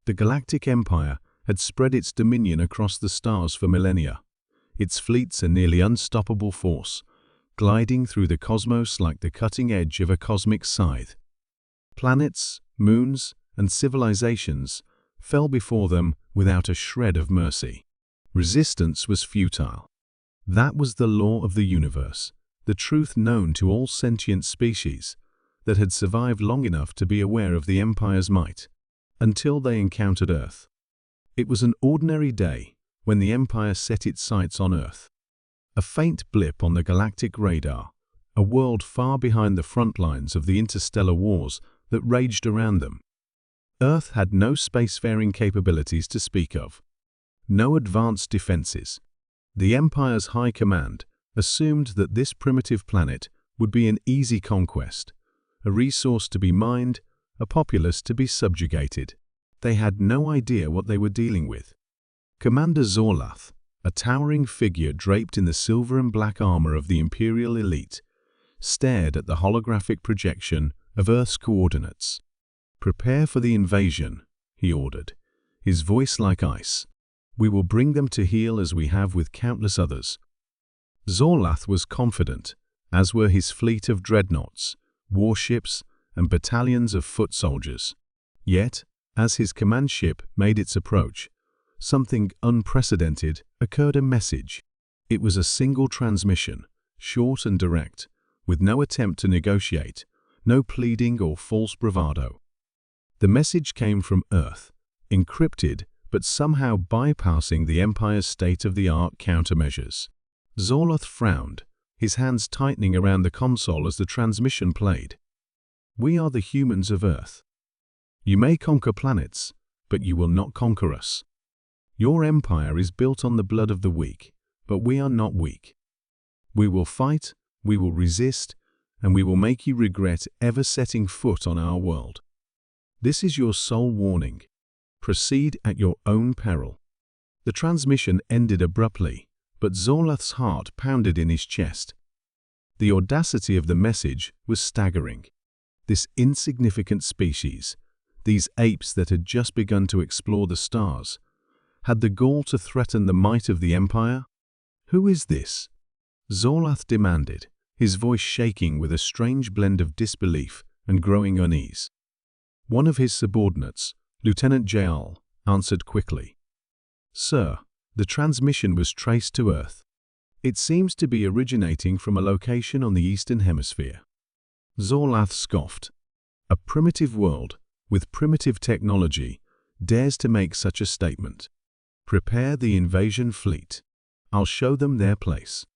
The Galactic Empire had spread its dominion across the stars for millennia, its fleets a nearly unstoppable force, gliding through the cosmos like the cutting edge of a cosmic scythe. Planets, moons, and civilizations fell before them without a shred of mercy. Resistance was futile. That was the law of the universe, the truth known to all sentient species that had survived long enough to be aware of the Empire's might, until they encountered Earth. It was an ordinary day when the Empire set its sights on Earth. A faint blip on the galactic radar, a world far behind the front lines of the interstellar wars that raged around them. Earth had no spacefaring capabilities to speak of, no advanced defenses. The Empire's high command assumed that this primitive planet would be an easy conquest, a resource to be mined, a populace to be subjugated. They had no idea what they were dealing with. Commander Zorlath, a towering figure draped in the silver and black armor of the Imperial elite, stared at the holographic projection of Earth's coordinates. "Prepare for the invasion," he ordered, his voice like ice. "We will bring them to heel as we have with countless others." Zorlath was confident, as were his fleet of dreadnoughts, warships, and battalions of foot soldiers. Yet, as his command ship made its approach, something unprecedented occurred. A message. It was a single transmission, short and direct, with no attempt to negotiate, no pleading or false bravado. The message came from Earth, encrypted but somehow bypassing the Empire's state-of-the-art countermeasures. Zorlath frowned, his hands tightening around the console as the transmission played. "We are the humans of Earth. You may conquer planets, but you will not conquer us. Your empire is built on the blood of the weak, but we are not weak. We will fight, we will resist, and we will make you regret ever setting foot on our world. This is your sole warning. Proceed at your own peril." The transmission ended abruptly, but Zorlath's heart pounded in his chest. The audacity of the message was staggering. This insignificant species, these apes that had just begun to explore the stars, had the gall to threaten the might of the Empire? "Who is this?" Zorlath demanded, his voice shaking with a strange blend of disbelief and growing unease. One of his subordinates, Lieutenant Jaal, answered quickly. "Sir, the transmission was traced to Earth. It seems to be originating from a location on the Eastern Hemisphere." Zorlath scoffed. "A primitive world, with primitive technology, dares to make such a statement. Prepare the invasion fleet. I'll show them their place."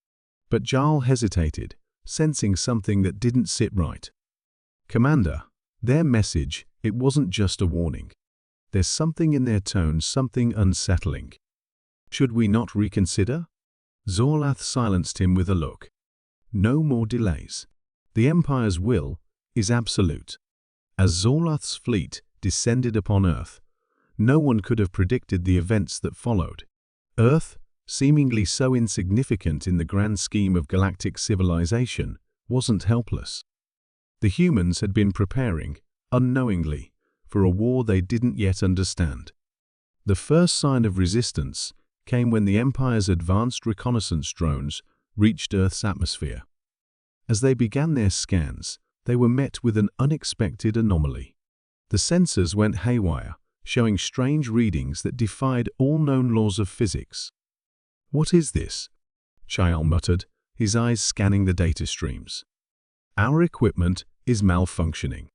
But Jaal hesitated, sensing something that didn't sit right. "Commander, their message, it wasn't just a warning. There's something in their tone, something unsettling. Should we not reconsider?" Zorlath silenced him with a look. "No more delays. The Empire's will is absolute." As Zorlath's fleet descended upon Earth, no one could have predicted the events that followed. Earth, seemingly so insignificant in the grand scheme of galactic civilization, wasn't helpless. The humans had been preparing, unknowingly, for a war they didn't yet understand. The first sign of resistance came when the Empire's advanced reconnaissance drones reached Earth's atmosphere. As they began their scans, they were met with an unexpected anomaly. The sensors went haywire, showing strange readings that defied all known laws of physics. "What is this?" Jaal muttered, his eyes scanning the data streams. "Our equipment is malfunctioning."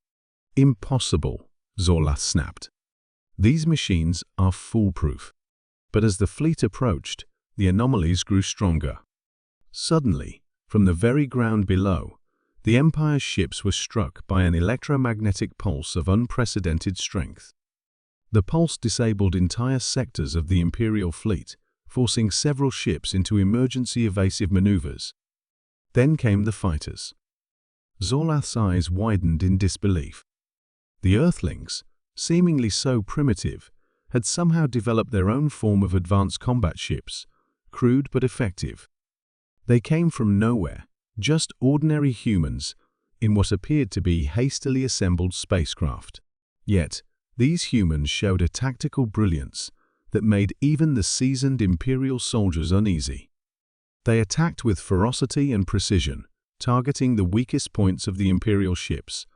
"Impossible," Zorlath snapped. "These machines are foolproof." But as the fleet approached, the anomalies grew stronger. Suddenly, from the very ground below, the Empire's ships were struck by an electromagnetic pulse of unprecedented strength. The pulse disabled entire sectors of the Imperial fleet, forcing several ships into emergency evasive maneuvers. Then came the fighters. Zorlath's eyes widened in disbelief. The Earthlings, seemingly so primitive, had somehow developed their own form of advanced combat ships, crude but effective. They came from nowhere, just ordinary humans, in what appeared to be hastily assembled spacecraft. Yet, These humans showed a tactical brilliance that made even the seasoned Imperial soldiers uneasy. They attacked with ferocity and precision, targeting the weakest points of the Imperial ships,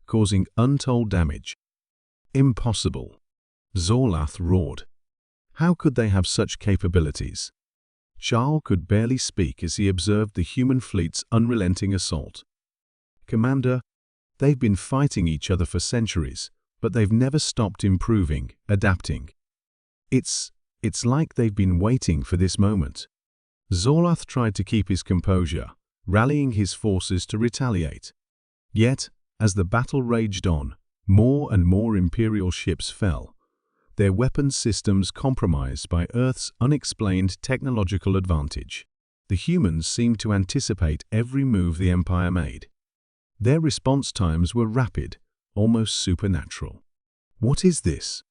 causing untold damage. Impossible! Zorlath roared. How could they have such capabilities? Charles could barely speak as he observed the human fleet's unrelenting assault. Commander, they've been fighting each other for centuries, but they've never stopped improving, adapting. It's like they've been waiting for this moment. Zorlath tried to keep his composure, rallying his forces to retaliate. Yet, as the battle raged on, more and more Imperial ships fell, their weapons systems compromised by Earth's unexplained technological advantage. The humans seemed to anticipate every move the Empire made. Their response times were rapid, almost supernatural. What is this?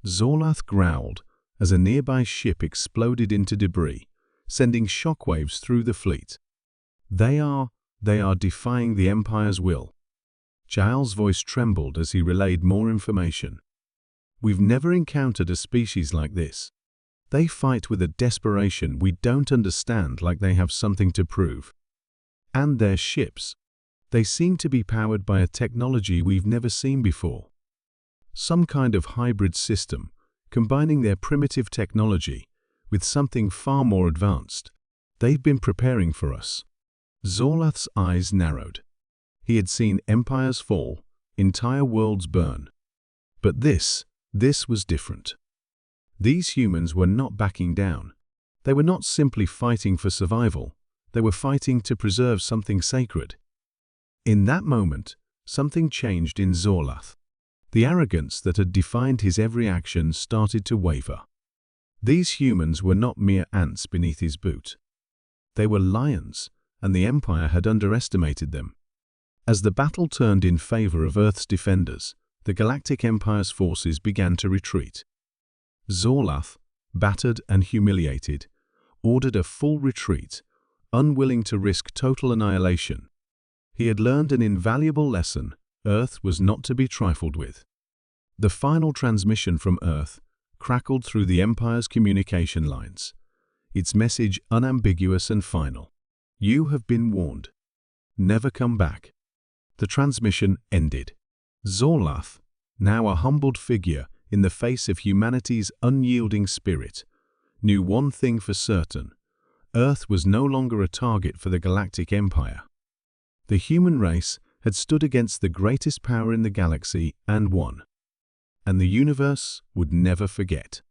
Zorlath growled as a nearby ship exploded into debris, sending shockwaves through the fleet. They are defying the Empire's will. Giles' voice trembled as he relayed more information. We've never encountered a species like this. They fight with a desperation we don't understand, like they have something to prove. And their ships. They seem to be powered by a technology we've never seen before. Some kind of hybrid system, combining their primitive technology with something far more advanced. They've been preparing for us. Zorlath's eyes narrowed. He had seen empires fall, entire worlds burn. But this was different. These humans were not backing down. They were not simply fighting for survival. They were fighting to preserve something sacred. In that moment, something changed in Zorlath. The arrogance that had defined his every action started to waver. These humans were not mere ants beneath his boot. They were lions, and the Empire had underestimated them. As the battle turned in favor of Earth's defenders, the Galactic Empire's forces began to retreat. Zorlath, battered and humiliated, ordered a full retreat, unwilling to risk total annihilation. He had learned an invaluable lesson: Earth was not to be trifled with. The final transmission from Earth crackled through the Empire's communication lines, its message unambiguous and final. You have been warned. Never come back. The transmission ended. Zorlath, now a humbled figure in the face of humanity's unyielding spirit, knew one thing for certain: Earth was no longer a target for the Galactic Empire. The human race had stood against the greatest power in the galaxy and won. And the universe would never forget.